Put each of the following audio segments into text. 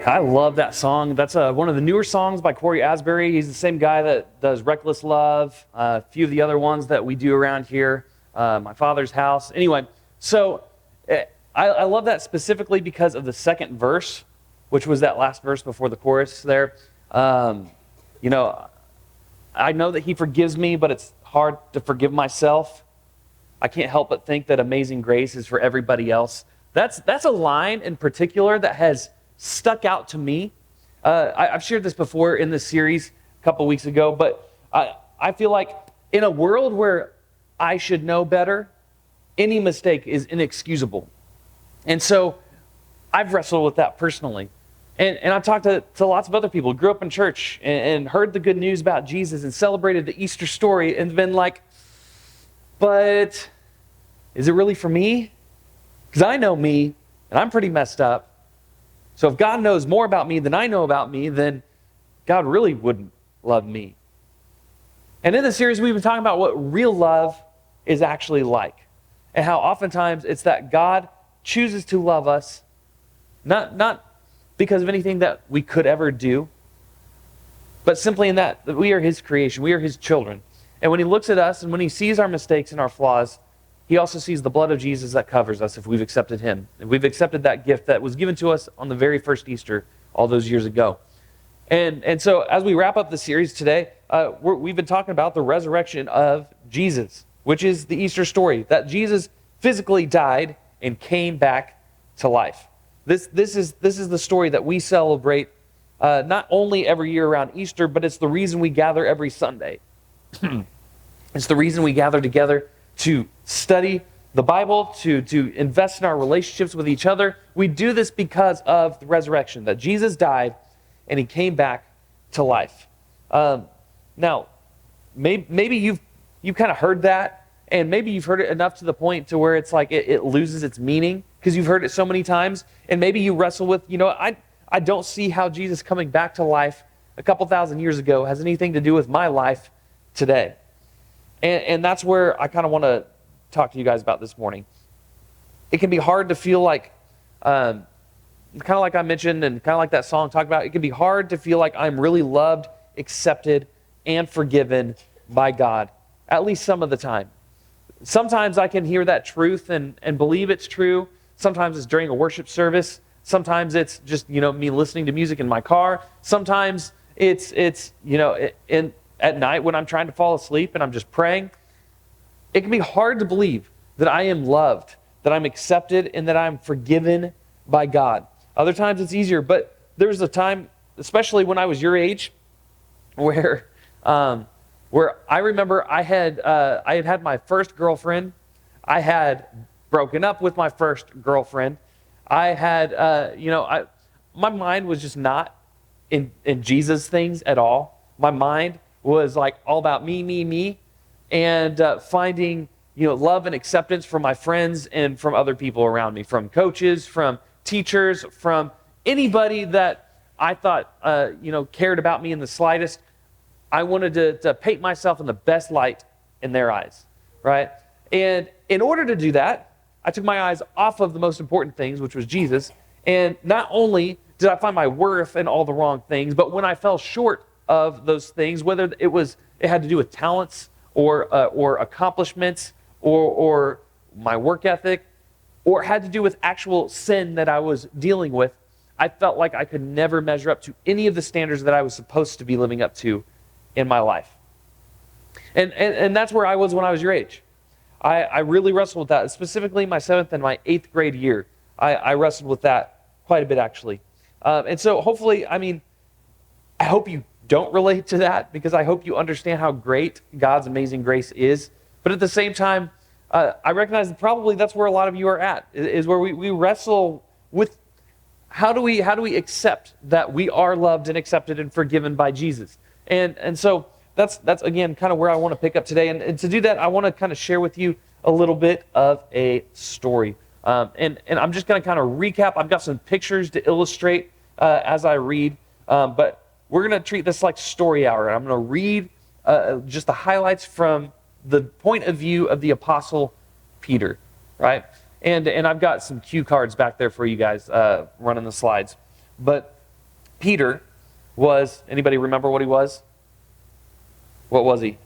I love that song. That's one of the newer songs by Corey Asbury. He's the same guy that does Reckless Love, a few of the other ones that we do around here, My Father's House. Anyway, so I love that specifically because of the second verse, which was that last verse before the chorus there. You know, I know that he forgives me, but it's hard to forgive myself. I can't help but think that Amazing Grace is for everybody else. That's a line in particular that has stuck out to me. I've shared this before in this series a couple weeks ago, but I feel like in a world where I should know better, any mistake is inexcusable. And so I've wrestled with that personally. And I've talked to lots of other people who grew up in church and heard the good news about Jesus and celebrated the Easter story and been like, but is it really for me? Because I know me and I'm pretty messed up. So if God knows more about me than I know about me, then God really wouldn't love me. And in this series, we've been talking about what real love is actually like, and how oftentimes it's that God chooses to love us, not because of anything that we could ever do, but simply in that we are His creation, we are His children. And when He looks at us and when He sees our mistakes and our flaws, He also sees the blood of Jesus that covers us if we've accepted Him. If we've accepted that gift that was given to us on the very first Easter all those years ago. And so as we wrap up the series today, we've been talking about the resurrection of Jesus, which is the Easter story, that Jesus physically died and came back to life. This is the story that we celebrate not only every year around Easter, but it's the reason we gather every Sunday. It's the reason we gather together to study the Bible, to invest in our relationships with each other. We do this because of the resurrection, that Jesus died and He came back to life. Now, maybe you've kind of heard that, and maybe you've heard it enough to the point to where it's like it loses its meaning because you've heard it so many times, and maybe you wrestle with, I don't see how Jesus coming back to life a couple thousand years ago has anything to do with my life today. And that's where I kind of want to talk to you guys about this morning. It can be hard to feel like, kind of like I mentioned and kind of like that song talked about, it can be hard to feel like I'm really loved, accepted, and forgiven by God, at least some of the time. Sometimes I can hear that truth and believe it's true. Sometimes it's during a worship service. Sometimes it's just, me listening to music in my car. Sometimes it's at night when I'm trying to fall asleep and I'm just praying. It can be hard to believe that I am loved, that I'm accepted, and that I'm forgiven by God. Other times it's easier, but there was a time, especially when I was your age, where I remember I had my first girlfriend. I had broken up with my first girlfriend. I had, my mind was just not in Jesus things at all. My mind was like all about me, and finding, love and acceptance from my friends and from other people around me, from coaches, from teachers, from anybody that I thought, cared about me in the slightest. I wanted to paint myself in the best light in their eyes, right? And in order to do that, I took my eyes off of the most important things, which was Jesus. And not only did I find my worth in all the wrong things, but when I fell short of those things, whether it had to do with talents or accomplishments or my work ethic, or it had to do with actual sin that I was dealing with, I felt like I could never measure up to any of the standards that I was supposed to be living up to in my life. And that's where I was when I was your age. I really wrestled with that, specifically my 7th and my 8th grade year. I wrestled with that quite a bit, actually. And so hopefully, I hope you don't relate to that, because I hope you understand how great God's amazing grace is. But at the same time, I recognize that probably that's where a lot of you are at, is where we wrestle with how do we accept that we are loved and accepted and forgiven by Jesus. And so that's again kind of where I want to pick up today. And to do that, I want to kind of share with you a little bit of a story. And I'm just going to kind of recap. I've got some pictures to illustrate as I read, but we're going to treat this like story hour. I'm going to read just the highlights from the point of view of the Apostle Peter, right? And I've got some cue cards back there for you guys running the slides. But Peter was, anybody remember what he was? What was he?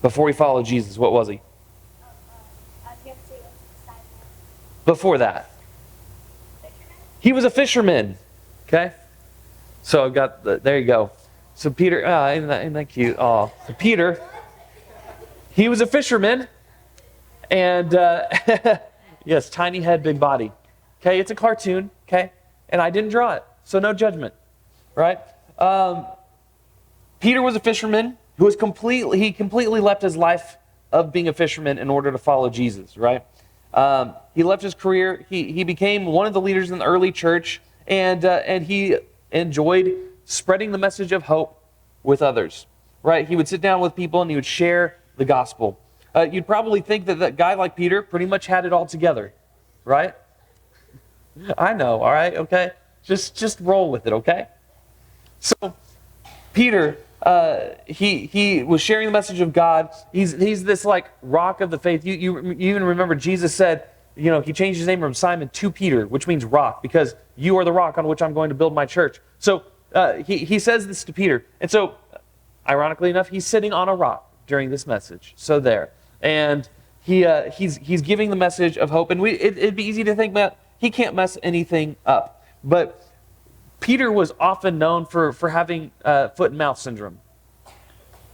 Before he followed Jesus, what was he? Before that, he was a fisherman. Okay? So I've got, there you go. So Peter, isn't that cute? Oh, so Peter, he was a fisherman. And, yes, tiny head, big body. Okay, it's a cartoon, okay? And I didn't draw it, so no judgment, right? Peter was a fisherman who was completely left his life of being a fisherman in order to follow Jesus, right? He left his career. He became one of the leaders in the early church, and he enjoyed spreading the message of hope with others, right? He would sit down with people and he would share the gospel. You'd probably think that that guy like Peter pretty much had it all together, right? I know, all right, okay? Just roll with it, okay? So Peter, he was sharing the message of God. He's this like rock of the faith. You even remember Jesus said, you know, he changed his name from Simon to Peter, which means rock, because you are the rock on which I'm going to build my church. So he says this to Peter. And so, ironically enough, he's sitting on a rock during this message. So there. And he's giving the message of hope. And it'd be easy to think that he can't mess anything up. But Peter was often known for having foot and mouth syndrome.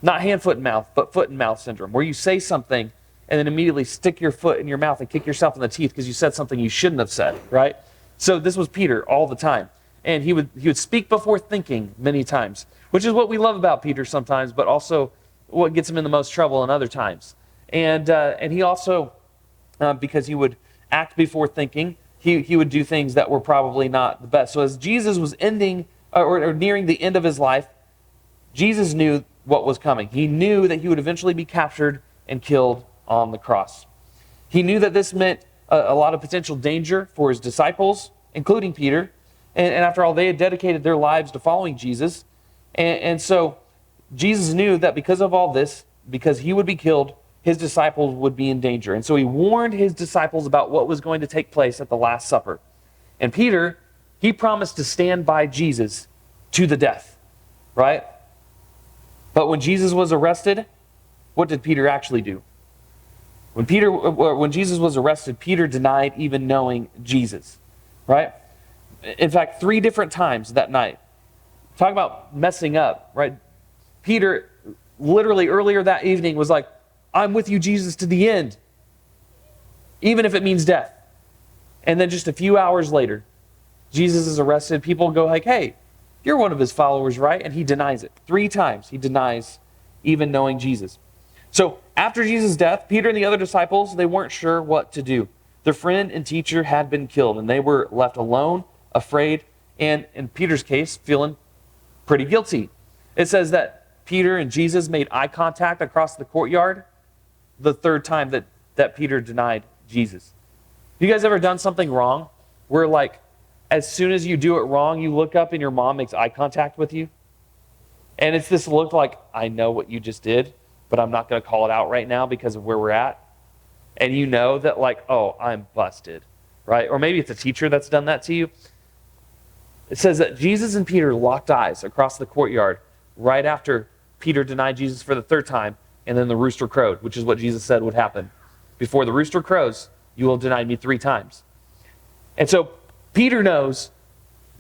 Not hand, foot, and mouth, but foot and mouth syndrome, where you say something and then immediately stick your foot in your mouth and kick yourself in the teeth because you said something you shouldn't have said, right? So this was Peter all the time. And he would speak before thinking many times, which is what we love about Peter sometimes, but also what gets him in the most trouble in other times. And he also, because he would act before thinking, he would do things that were probably not the best. So as Jesus was ending or nearing the end of his life, Jesus knew what was coming. He knew that he would eventually be captured and killed on the cross. He knew that this meant a lot of potential danger for his disciples, including Peter. And after all, they had dedicated their lives to following Jesus. And so Jesus knew that because of all this, because he would be killed, his disciples would be in danger. And so he warned his disciples about what was going to take place at the Last Supper. And Peter, he promised to stand by Jesus to the death, right? But when Jesus was arrested, what did Peter actually do? When Jesus was arrested, Peter denied even knowing Jesus, right? In fact, 3 different times that night. Talk about messing up, right? Peter literally earlier that evening was like, I'm with you, Jesus, to the end, even if it means death. And then just a few hours later, Jesus is arrested. People go like, hey, you're one of his followers, right? And he denies it. 3 times he denies even knowing Jesus. So after Jesus' death, Peter and the other disciples, they weren't sure what to do. Their friend and teacher had been killed, and they were left alone, afraid, and in Peter's case, feeling pretty guilty. It says that Peter and Jesus made eye contact across the courtyard the 3rd time that Peter denied Jesus. You guys ever done something wrong where, like, as soon as you do it wrong, you look up and your mom makes eye contact with you? And it's this look like, I know what you just did, but I'm not going to call it out right now because of where we're at. And you know that, like, oh, I'm busted, right? Or maybe it's a teacher that's done that to you. It says that Jesus and Peter locked eyes across the courtyard right after Peter denied Jesus for the 3rd time, and then the rooster crowed, which is what Jesus said would happen. Before the rooster crows, you will deny me 3 times. And so Peter knows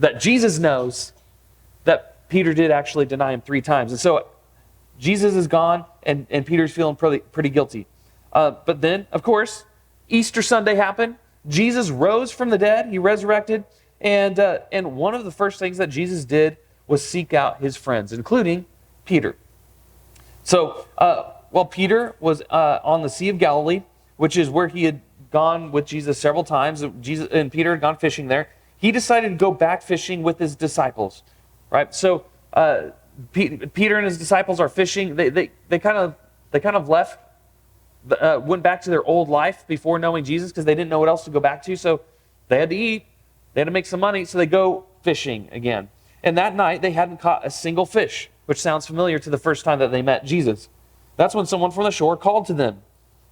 that Jesus knows that Peter did actually deny him 3 times. And so Jesus is gone, and Peter's feeling pretty guilty. But then, of course, Easter Sunday happened. Jesus rose from the dead. He resurrected. And one of the first things that Jesus did was seek out his friends, including Peter. So while Peter was on the Sea of Galilee, which is where he had gone with Jesus several times, Jesus and Peter had gone fishing there, he decided to go back fishing with his disciples, right? So Peter and his disciples are fishing. They kind of left, went back to their old life before knowing Jesus because they didn't know what else to go back to. So they had to eat, they had to make some money, so they go fishing again. And that night they hadn't caught a single fish, which sounds familiar to the first time that they met Jesus. That's when someone from the shore called to them.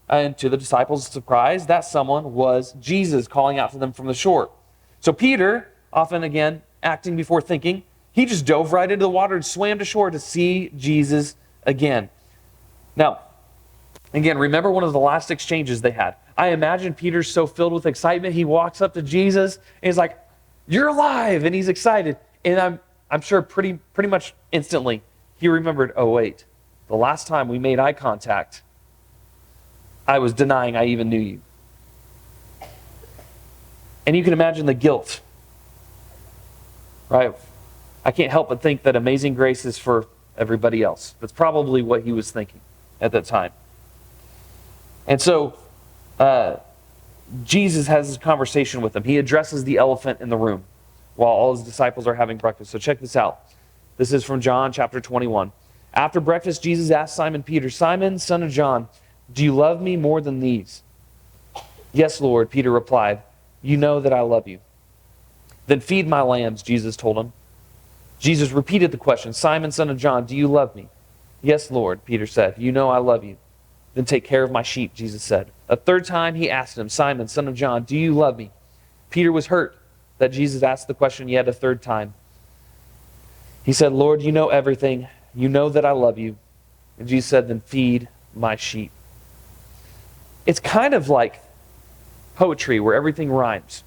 And to the disciples' surprise, that someone was Jesus calling out to them from the shore. So Peter, often again, acting before thinking. He just dove right into the water and swam to shore to see Jesus again. Now, again, remember one of the last exchanges they had. I imagine Peter's so filled with excitement, he walks up to Jesus and he's like, "You're alive!" And he's excited. And I'm sure pretty much instantly he remembered, oh wait, the last time we made eye contact, I was denying I even knew you. And you can imagine the guilt, right? I can't help but think that amazing grace is for everybody else. That's probably what he was thinking at that time. And so Jesus has this conversation with him. He addresses the elephant in the room while all his disciples are having breakfast. So check this out. This is from John chapter 21. After breakfast, Jesus asked Simon Peter, "Simon, son of John, do you love me more than these?" "Yes, Lord," Peter replied. "You know that I love you." "Then feed my lambs," Jesus told him. Jesus repeated the question, "Simon, son of John, do you love me?" "Yes, Lord," Peter said. "You know I love you." "Then take care of my sheep," Jesus said. A third time he asked him, "Simon, son of John, do you love me?" Peter was hurt that Jesus asked the question yet a third time. He said, "Lord, you know everything. You know that I love you." And Jesus said, "Then feed my sheep." It's kind of like poetry where everything rhymes.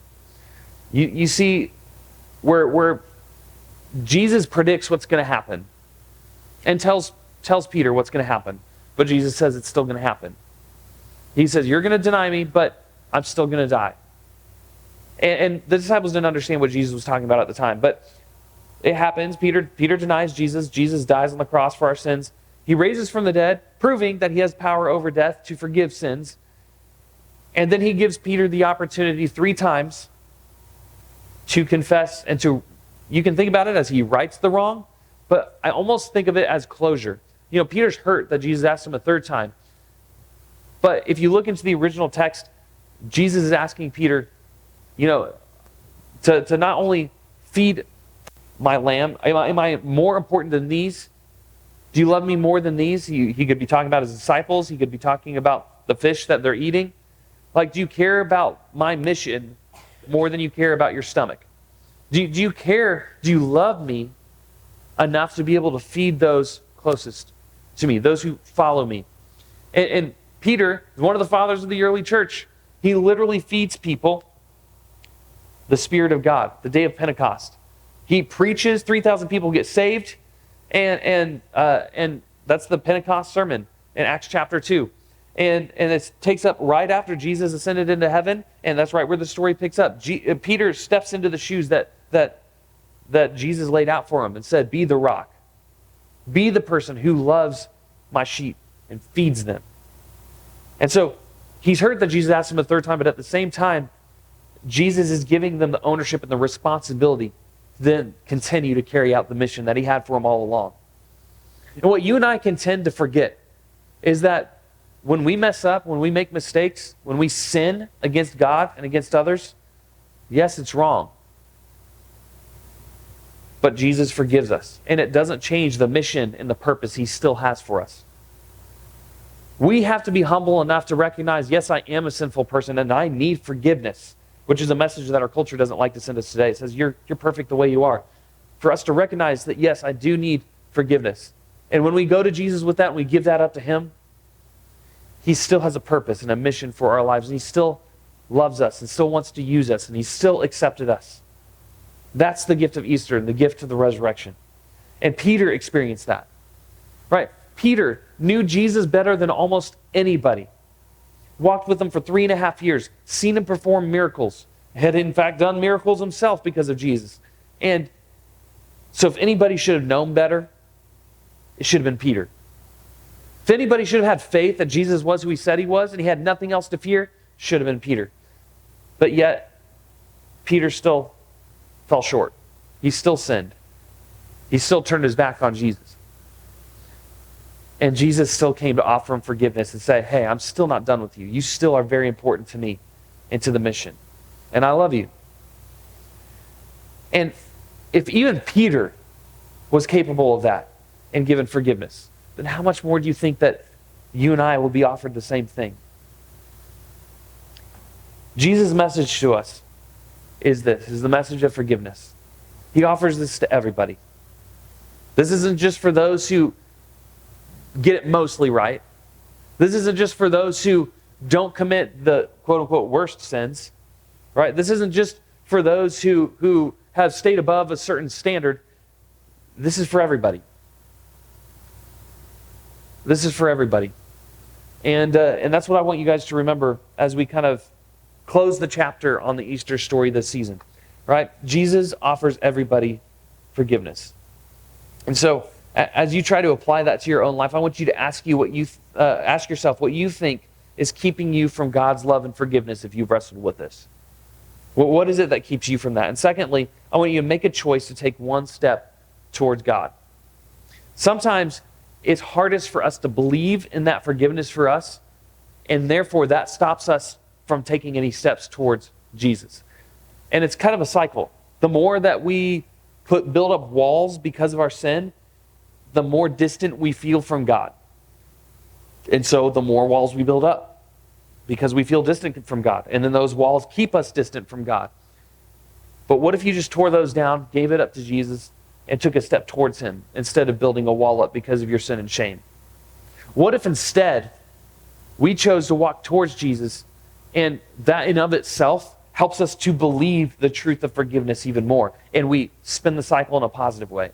You see where Jesus predicts what's going to happen and tells Peter what's going to happen. But Jesus says it's still going to happen. He says, "You're going to deny me, but I'm still going to die." And the disciples didn't understand what Jesus was talking about at the time. But it happens. Peter denies Jesus. Jesus dies on the cross for our sins. He raises from the dead, proving that he has power over death to forgive sins. And then he gives Peter the opportunity 3 times to confess and to, you can think about it as he rights the wrong, but I almost think of it as closure. You know, Peter's hurt that Jesus asked him a 3rd time. But if you look into the original text, Jesus is asking Peter, you know, to not only feed my lamb, am I more important than these? Do you love me more than these? He could be talking about his disciples. He could be talking about the fish that they're eating. Like, do you care about my mission more than you care about your stomach? Do you care, do you love me enough to be able to feed those closest to me, those who follow me? And Peter is one of the fathers of the early church. He literally feeds people the Spirit of God, the day of Pentecost. He preaches, 3,000 people get saved, and that's the Pentecost sermon in Acts chapter 2. And it takes up right after Jesus ascended into heaven, and that's right where the story picks up. Peter steps into the shoes that Jesus laid out for him and said, "Be the rock. Be the person who loves my sheep and feeds them." And so he's heard that Jesus asked him a 3rd time, but at the same time, Jesus is giving them the ownership and the responsibility to then continue to carry out the mission that he had for them all along. And what you and I can tend to forget is that when we mess up, when we make mistakes, when we sin against God and against others, yes, it's wrong. But Jesus forgives us, and it doesn't change the mission and the purpose he still has for us. We have to be humble enough to recognize, yes, I am a sinful person and I need forgiveness, which is a message that our culture doesn't like to send us today. It says, you're perfect the way you are. For us to recognize that, yes, I do need forgiveness. And when we go to Jesus with that and we give that up to him, he still has a purpose and a mission for our lives. And he still loves us and still wants to use us. And he still accepted us. That's the gift of Easter and the gift of the resurrection. And Peter experienced that. Right? Peter knew Jesus better than almost anybody. Walked with him for 3.5 years. Seen him perform miracles. Had in fact done miracles himself because of Jesus. And so if anybody should have known better, it should have been Peter. If anybody should have had faith that Jesus was who he said he was and he had nothing else to fear, should have been Peter. But yet, Peter still fell short. He still sinned. He still turned his back on Jesus. And Jesus still came to offer him forgiveness and say, "Hey, I'm still not done with you. You still are very important to me and to the mission. And I love you." And if even Peter was capable of that and given forgiveness, then how much more do you think that you and I will be offered the same thing? Jesus' message to us is this, is the message of forgiveness. He offers this to everybody. This isn't just for those who get it mostly right. This isn't just for those who don't commit the quote-unquote worst sins, right? This isn't just for those who have stayed above a certain standard. This is for everybody. This is for everybody. And that's what I want you guys to remember as we kind of close the chapter on the Easter story this season, right? Jesus offers everybody forgiveness. And so as you try to apply that to your own life, I want you to ask yourself what you think is keeping you from God's love and forgiveness if you've wrestled with this. What is it that keeps you from that? And secondly, I want you to make a choice to take one step towards God. Sometimes it's hardest for us to believe in that forgiveness for us, and therefore that stops us from taking any steps towards Jesus. And it's kind of a cycle. The more that we build up walls because of our sin, the more distant we feel from God. And so the more walls we build up because we feel distant from God. And then those walls keep us distant from God. But what if you just tore those down, gave it up to Jesus, and took a step towards him instead of building a wall up because of your sin and shame? What if instead we chose to walk towards Jesus, and that in of itself helps us to believe the truth of forgiveness even more, and we spin the cycle in a positive way?